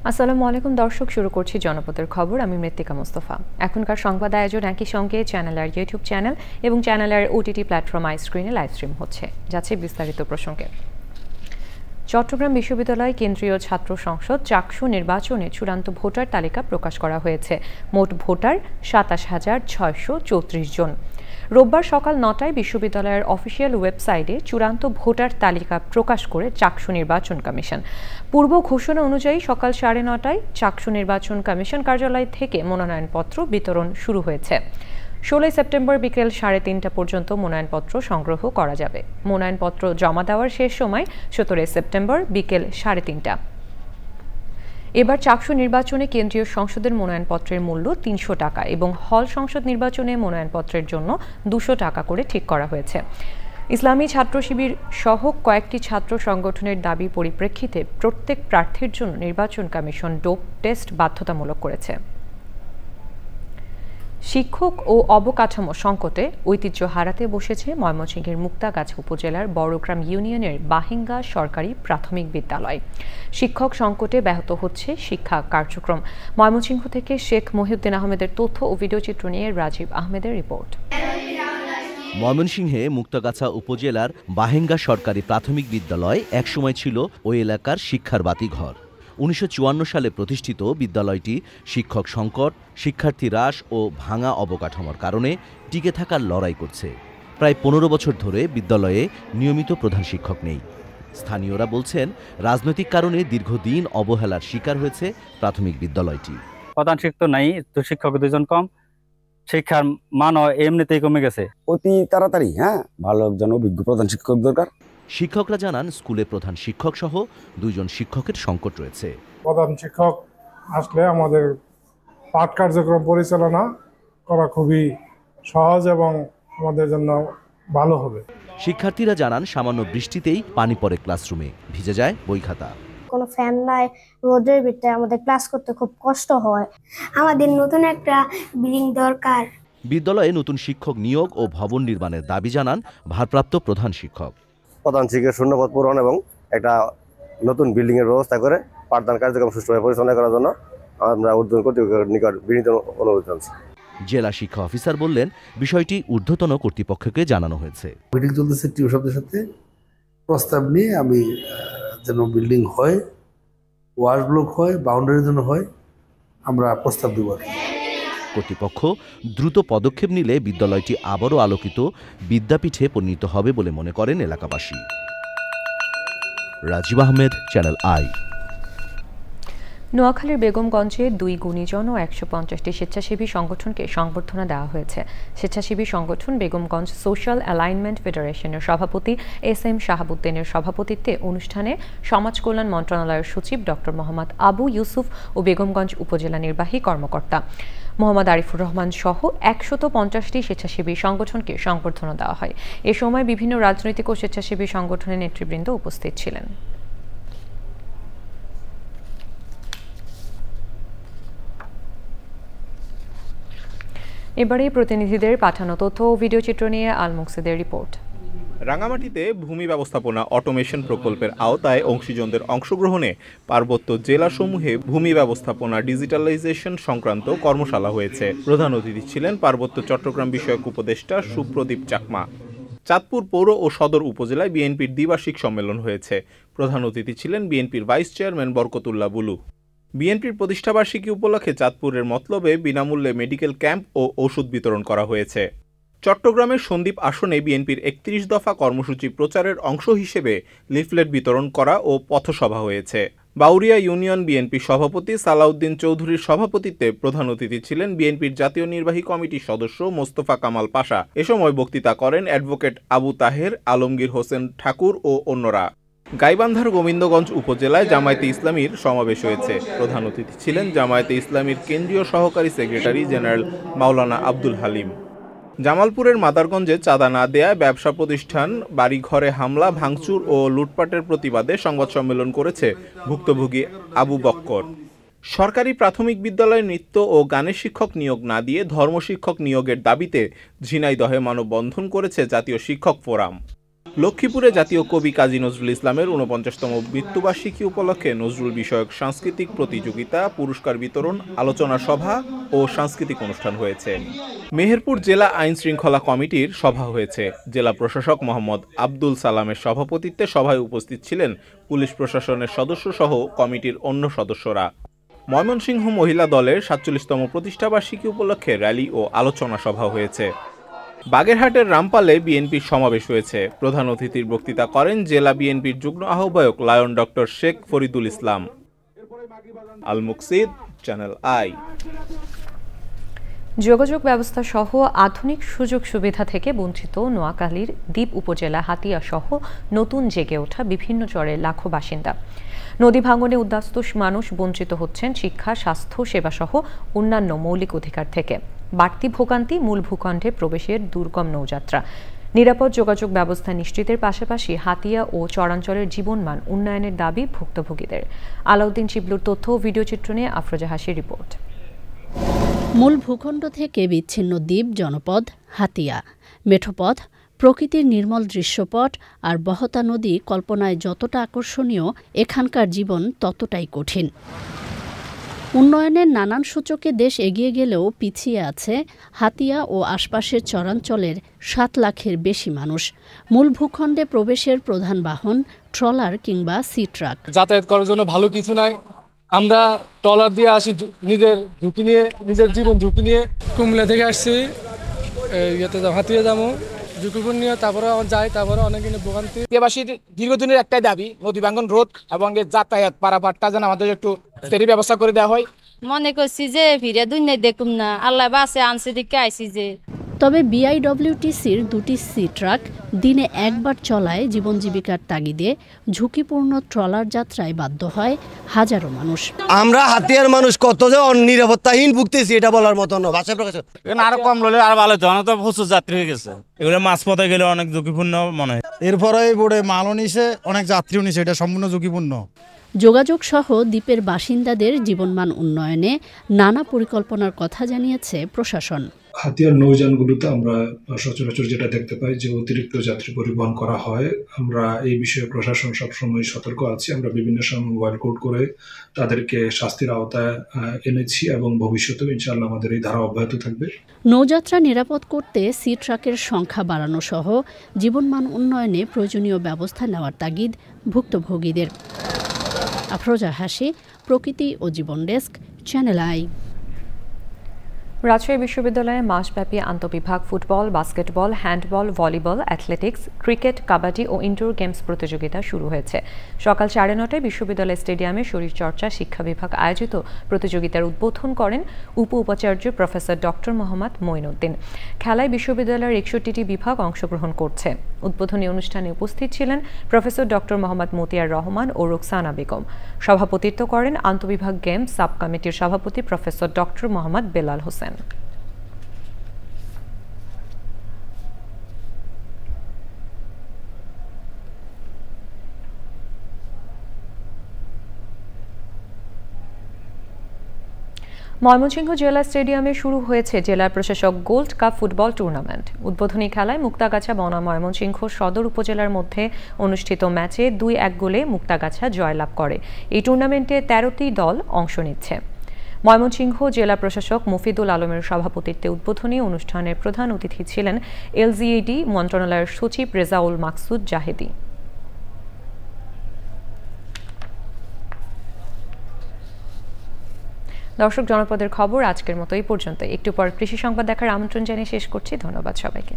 আসসালামু আলাইকুম দর্শক, শুরু করছি জনপদের খবর। আমি মৃত্তিকা মোস্তফা। এখনকার সংবাদ আয়োজন একই সঙ্গে চ্যানেলের ইউটিউব চ্যানেল এবং চ্যানেলের ওটিটি প্ল্যাটফর্ম আইস্ক্রিনে লাইভ স্ট্রিম হচ্ছে। যাচ্ছে বিস্তারিত প্রসঙ্গে। চট্টগ্রাম বিশ্ববিদ্যালয় কেন্দ্রীয় ছাত্র সংসদ চাকসু নির্বাচনে চূড়ান্ত ভোটার তালিকা প্রকাশ করা হয়েছে। মোট ভোটার ২৭,৬34 জন। রোববার সকাল ৯টায় বিশ্ববিদ্যালয়ের অফিসিয়াল ওয়েবসাইটে চূড়ান্ত ভোটার তালিকা প্রকাশ করে চাকসু নির্বাচন কমিশন। পূর্ব ঘোষণা অনুযায়ী সকাল ৯:৩০টায় চাকসু নির্বাচন কমিশন কার্যালয় থেকে মনোনয়নপত্র বিতরণ শুরু হয়েছে। ১৬ সেপ্টেম্বর বিকেল ৩:৩০ পর্যন্ত মনোনয়নপত্র সংগ্রহ করা যাবে। মনোনয়নপত্র জমা দেওয়ার শেষ সময় ১৭ সেপ্টেম্বর বিকেল ৩:৩০। এবার চাকসু নির্বাচনে কেন্দ্রীয় সংসদের মনোনয়নপত্রের মূল্য ৩০০ টাকা এবং হল সংসদ নির্বাচনে মনোনয়নপত্রের জন্য ২০০ টাকা করে ঠিক করা হয়েছে। ইসলামী ছাত্র শিবির সহ কয়েকটি ছাত্র সংগঠনের দাবি পরিপ্রেক্ষিতে প্রত্যেক প্রার্থীর জন্য নির্বাচন কমিশন ডোপ টেস্ট বাধ্যতামূলক করেছে। শিক্ষক ও অবকাঠামো সংকটে ঐতিহ্য হারাতে বসেছে ময়মনসিংহের মুক্তাগাছা উপজেলার বড়গ্রাম ইউনিয়নের বাহিঙ্গা সরকারি প্রাথমিক বিদ্যালয়। শিক্ষক সংকটে ব্যাহত হচ্ছে শিক্ষা কার্যক্রম। ময়মনসিংহ থেকে শেখ মহিউদ্দিন আহমেদের তথ্য ও ভিডিওচিত্র নিয়ে রাজীব আহমেদের রিপোর্ট। ময়মনসিংহে মুক্তাগাছা উপজেলার বাহিঙ্গা সরকারি প্রাথমিক বিদ্যালয় একসময় ছিল ওই এলাকার শিক্ষার বাতিঘর। ১৯৫৪ সালে প্রতিষ্ঠিত বিদ্যালয়টি শিক্ষক সংকট, শিক্ষার্থী হ্রাস ও ভাঙা অবকাঠামোর কারণে টিকে থাকার লড়াই করছে। প্রায় ১৫ বছর ধরে বিদ্যালয়ে নিয়মিত প্রধান শিক্ষক নেই। স্থানীয়রা বলছেন, রাজনৈতিক কারণে দীর্ঘদিন অবহেলার শিকার হয়েছে প্রাথমিক বিদ্যালয়টি। প্রধান শিক্ষক নাই, তো শিক্ষক দুজন কম, শিক্ষার মানও এমনিতেই কমে গেছে। অতি তাড়াতাড়ি ভালো একজন অভিজ্ঞ প্রধান শিক্ষক দরকার। শিক্ষকরা জানান, স্কুলে প্রধান শিক্ষক সহ ২ জন শিক্ষকের সংকট রয়েছে। প্রধান শিক্ষক আসলে আমাদের পাঠ কার্যক্রম পরিচালনা করা খুবই সহজ এবং আমাদের জন্য ভালো হবে। শিক্ষার্থীরা জানান, সামান্য বৃষ্টিতেই পানি পড়ে ক্লাসরুমে, ভিজে যায় বই খাতা। কোনো ফ্যান নাই, রোদের ভিতরে আমাদের ক্লাস করতে খুব কষ্ট হয়। আমাদের নতুন একটা বিল্ডিং দরকার। বিদ্যালয়ে নতুন শিক্ষক নিয়োগ ও ভবন নির্মাণের দাবি জানান ভারপ্রাপ্ত প্রধান শিক্ষক। প্রধান শিক্ষকের শূন্যপদ পূরণ এবং একটা নতুন বিল্ডিং এর ব্যবস্থা করে পাঠদান কার্যক্রম সুষ্ঠুভাবে পরিচালনা করার জন্য আমরা ঊর্ধ্বতন কর্তৃপক্ষের নিকট বিনীত অনুরোধ জানাচ্ছি। জেলা শিক্ষা অফিসার বললেন, বিষয়টি ঊর্ধ্বতন কর্তৃপক্ষকে জানানো হয়েছে। মিটিং চলতেছে টিও সাহেবের সাথে, প্রস্তাব নিয়ে আমি যেন বিল্ডিং হয়, ওয়াশ ব্লক হয়, বাউন্ডারির জন্য হয়, আমরা প্রস্তাব দেব। কর্তৃপক্ষ দ্রুত পদক্ষেপ নিলে বিদ্যালয়টি আবারও আলোকিত বিদ্যাপীঠে পরিণত হবে বলে মনে করেন এলাকাবাসী। Rajib Ahmed, channel I. নোয়াখালীর বেগমগঞ্জে ২ গুণীজন ও ১৫০টি স্বেচ্ছাসেবী সংগঠনকে সংবর্ধনা দেওয়া হয়েছে। স্বেচ্ছাসেবী সংগঠন বেগমগঞ্জ সোশ্যাল অ্যালাইনমেন্ট ফেডারেশনের সভাপতি এস.এম. শাহাবুদ্দিনের সভাপতিত্বে অনুষ্ঠানে সমাজ কল্যাণ মন্ত্রণালয়ের সচিব ডক্টর মোহাম্মদ আবু ইউসুফ ও বেগমগঞ্জ উপজেলা নির্বাহী কর্মকর্তা মোহাম্মদ আরিফুর রহমান সহ ১৫০টি স্বেচ্ছাসেবী সংগঠনকে সংবর্ধনা দেওয়া হয়। এ সময় বিভিন্ন রাজনৈতিক ও স্বেচ্ছাসেবী সংগঠনের নেতৃবৃন্দ উপস্থিত ছিলেন। এবারে প্রতিনিধিদের পাঠানো তথ্য ও ভিডিওচিত্র নিয়ে আল মুকসিদের রিপোর্ট। রাঙামাটিতে ভূমি ব্যবস্থাপনা অটোমেশন প্রকল্পের আওতায় অংশীজনদের অংশগ্রহণে পার্বত্য জেলাসমূহে ভূমি ব্যবস্থাপনা ডিজিটালাইজেশন সংক্রান্ত কর্মশালা হয়েছে। প্রধান অতিথি ছিলেন পার্বত্য চট্টগ্রাম বিষয়ক উপদেষ্টা সুপ্রদীপ চাকমা। চাঁদপুর পৌর ও সদর উপজেলায় বিএনপির দ্বিবার্ষিক সম্মেলন হয়েছে। প্রধান অতিথি ছিলেন বিএনপির ভাইস চেয়ারম্যান বরকতুল্লাহ বুলু। বিএনপির প্রতিষ্ঠাবার্ষিকী উপলক্ষে চাঁদপুরের মতলবে বিনামূল্যে মেডিকেল ক্যাম্প ও ওষুধ বিতরণ করা হয়েছে। চট্টগ্রামের সন্দ্বীপ আসনে বিএনপির ৩১ দফা কর্মসূচি প্রচারের অংশ হিসেবে লিফলেট বিতরণ করা ও পথসভা হয়েছে। বাউরিয়া ইউনিয়ন বিএনপির সভাপতি সালাউদ্দিন চৌধুরীর সভাপতিত্বে প্রধান অতিথি ছিলেন বিএনপির জাতীয় নির্বাহী কমিটির সদস্য মোস্তফা কামাল পাশা। এ সময় বক্তৃতা করেন অ্যাডভোকেট আবু তাহের, আলমগীর হোসেন ঠাকুর ও অন্যরা। গাইবান্ধার গোবিন্দগঞ্জ উপজেলায় জামায়াতে ইসলামীর সমাবেশ হয়েছে। প্রধান অতিথি ছিলেন জামায়াতে ইসলামীর কেন্দ্রীয় সহকারী সেক্রেটারি জেনারেল মাওলানা আব্দুল হালিম। জামালপুরের মাদারগঞ্জে চাঁদা না দেয়ায় ব্যবসা প্রতিষ্ঠান, বাড়িঘরে হামলা, ভাঙচুর ও লুটপাটের প্রতিবাদে সংবাদ সম্মেলন করেছে ভুক্তভোগী আবু বক্কর। সরকারি প্রাথমিক বিদ্যালয়ে নৃত্য ও গানের শিক্ষক নিয়োগ না দিয়ে ধর্মশিক্ষক নিয়োগের দাবিতে ঝিনাইদহে মানববন্ধন করেছে জাতীয় শিক্ষক ফোরাম। লক্ষ্মীপুরে জাতীয় কবি কাজী নজরুল ইসলামের ৪৯তম মৃত্যুবার্ষিকী উপলক্ষে নজরুল বিষয়ক সাংস্কৃতিক প্রতিযোগিতা, পুরস্কার বিতরণ, আলোচনা সভা ও সাংস্কৃতিক অনুষ্ঠান হয়েছে। মেহেরপুর জেলা আইন শৃঙ্খলা কমিটির সভা হয়েছে। জেলা প্রশাসক মোহাম্মদ আব্দুল সালামের সভাপতিত্বে সভায় উপস্থিত ছিলেন পুলিশ প্রশাসনের সদস্য সহ কমিটির অন্য সদস্যরা। ময়মনসিংহ মহিলা দলের ৪৭তম প্রতিষ্ঠাবার্ষিকী উপলক্ষে র্যালি ও আলোচনা সভা হয়েছে। বাগেরহাটের রামপালে বিএনপির সমাবেশ হয়েছে। প্রধান অতিথির বক্তৃতা করেন জেলা বিএনপির যুগ্ম আহ্বায়ক lion doctor Sheikh Faridul Islam. Al মুকসিদ, channel I. যোগাযোগ ব্যবস্থা সহ আধুনিক সুযোগ সুবিধা থেকে বঞ্চিত নোয়াখালীর দ্বীপ উপজেলা হাতিয়া সহ নতুন জেগে ওঠা বিভিন্ন চরের লাখো বাসিন্দা। নদী ভাঙনে উদ্বাস্তু মানুষ বঞ্চিত হচ্ছেন শিক্ষা, স্বাস্থ্য সেবা সহ অন্যান্য মৌলিক অধিকার থেকে। বাড়তি ভোগান্তি মূল ভূখণ্ডে প্রবেশের দুর্গম নৌযাত্রা। নিরাপদ যোগাযোগ ব্যবস্থা নিশ্চিতের পাশাপাশি হাতিয়া ও চরাঞ্চলের জীবনমান উন্নয়নের দাবি ভুক্তভোগীদের। আলাউদ্দিন চিবলুর তথ্য ও ভিডিও চিত্র নিয়ে আফরোজা হাসির রিপোর্ট। মূল ভূখণ্ড থেকে বিচ্ছিন্ন দ্বীপ জনপদ হাতিয়া, মেঠোপথ, প্রকৃতির নির্মল দৃশ্যপট আর বহতা নদী কল্পনায় যতটা আকর্ষণীয়, এখানকার জীবন ততটাই কঠিন। উন্নয়নের নানান সূচকে দেশ এগিয়ে গেলেও পিছিয়ে আছে হাতিয়া ও আশপাশের চরাঞ্চলের ৭ লাখের বেশি মানুষ। মূল ভূখণ্ডে প্রবেশের প্রধান বাহন ট্রলার কিংবা সি ট্রাক। যাতায়াত করার জন্য ভালো কিছু নাই। আমরা ট্রলার দিয়ে আসি নিজের ঝুঁকি নিয়ে, নিজের জীবন ঝুঁকি নিয়ে। কুমিল্লা থেকে আসছি, হাতিয়া যাবো ঝুঁকিপূর্ণ নিয়ে, তারপরে যাই, তারপরে অনেক ভোগান্তি। এলাকাবাসীর দীর্ঘদিনের একটাই দাবি নদী ভাঙন রোধ এবং যাতায়াত পারাপারটা যেন আমাদের একটু ফেরি ব্যবস্থা করে দেওয়া হয়। মনে করছি যে ফিরে দুনিয়া দেখুন না, আল্লাহ বাসে আনছে দিকে আইসি যে। তবে বিআইডব্লিউটিসির 2টি সি ট্রাক দিনে একবার চলায় জীবন জীবিকার তাগিদে ঝুঁকিপূর্ণ ট্রলার যাত্রায় বাধ্য হয় হাজারো মানুষ। আমরা হাতিয়ার মানুষ কত যে নিরাপত্তাহীন ভুগতেছি এটা বলার মতো না। ভাষা প্রকাশ আরো কম হলে আর ভালো হতো, অনেক তো প্রচুর যাত্রী হয়ে গেছে। এগুলো মাঝপথে গেলে অনেক ঝুঁকিপূর্ণ মনে হয়। এরপরে এই বোর্ডে মালও নিছে, অনেক যাত্রীও নিছে, এটা সম্পূর্ণ ঝুঁকিপূর্ণ। যোগাযোগ সহ দ্বীপের বাসিন্দাদের জীবনমান উন্নয়নে নানা পরিকল্পনার কথা জানিয়েছে প্রশাসন। হাতিয়ার নৌযানগুলোতে আমরা সচরাচর যেটা দেখতে পাই যে অতিরিক্ত যাত্রী পরিবহন করা হয়। আমরা এই বিষয়ে প্রশাসন সবসময় সতর্ক আছি। আমরা বিভিন্ন সময় মোবাইল কোড করে তাদেরকে শাস্তির আওতায় এনেছি এবং ভবিষ্যতেও ইনশাআল্লাহ আমাদের এই ধারা অব্যাহত থাকবে। নৌযাত্রা নিরাপদ করতে সি ট্রাকের সংখ্যা বাড়ানো সহ জীবনমান উন্নয়নে প্রয়োজনীয় ব্যবস্থা নেওয়ার তাগিদ ভুক্তভোগীদের। আফরোজা হাসি, প্রকৃতি ও জীবন ডেস্ক, চ্যানেল আই। রাজশাহী বিশ্ববিদ্যালয়ে মাসব্যাপী আন্তঃবিভাগ football, basketball, handball, volleyball, athletics, cricket, kabaddi ও ইনডোর গেমস প্রতিযোগিতা শুরু হয়েছে। সকাল 9:30টায় বিশ্ববিদ্যালয় স্টেডিয়ামে শরীরচর্চা শিক্ষা বিভাগ আয়োজিত প্রতিযোগিতার উদ্বোধন করেন উপাচার্য প্রফেসর ডক্টর মোহাম্মদ মঈনুদ্দিন। খেলায় বিশ্ববিদ্যালয়ের 61টি বিভাগ অংশগ্রহণ করছে। উদ্বোধনী অনুষ্ঠানে উপস্থিত ছিলেন প্রফেসর ডক্টর মোহাম্মদ মতিয়ার রহমান ও রুকসানা বেগম। সভাপতিত্ব করেন আন্তঃবিভাগ গেমস সাব কমিটির সভাপতি প্রফেসর ডক্টর মোহাম্মদ বেলাল হোসেন। ময়মনসিংহ জেলা স্টেডিয়ামে শুরু হয়েছে জেলা প্রশাসক গোল্ড কাপ ফুটবল টুর্নামেন্ট। উদ্বোধনী খেলায় মুক্তাগাছা বনাম ময়মনসিংহ সদর উপজেলার মধ্যে অনুষ্ঠিত ম্যাচে 2-1 গোলে মুক্তাগাছা জয়লাভ করে। এই টুর্নামেন্টে 13টি দল অংশ নিচ্ছে। ময়মনসিংহ জেলা প্রশাসক মফিদুল আলমের সভাপতিত্বে উদ্বোধনী অনুষ্ঠানের প্রধান অতিথি ছিলেন এলজিইডি মন্ত্রণালয়ের সচিব রেজাউল মাকসুদ জাহেদি। দর্শক, জনপদের খবর আজকের মতো এই পর্যন্ত। একটু পর কৃষি সংবাদ দেখার আমন্ত্রণ জানিয়ে শেষ করছি। ধন্যবাদ সবাইকে।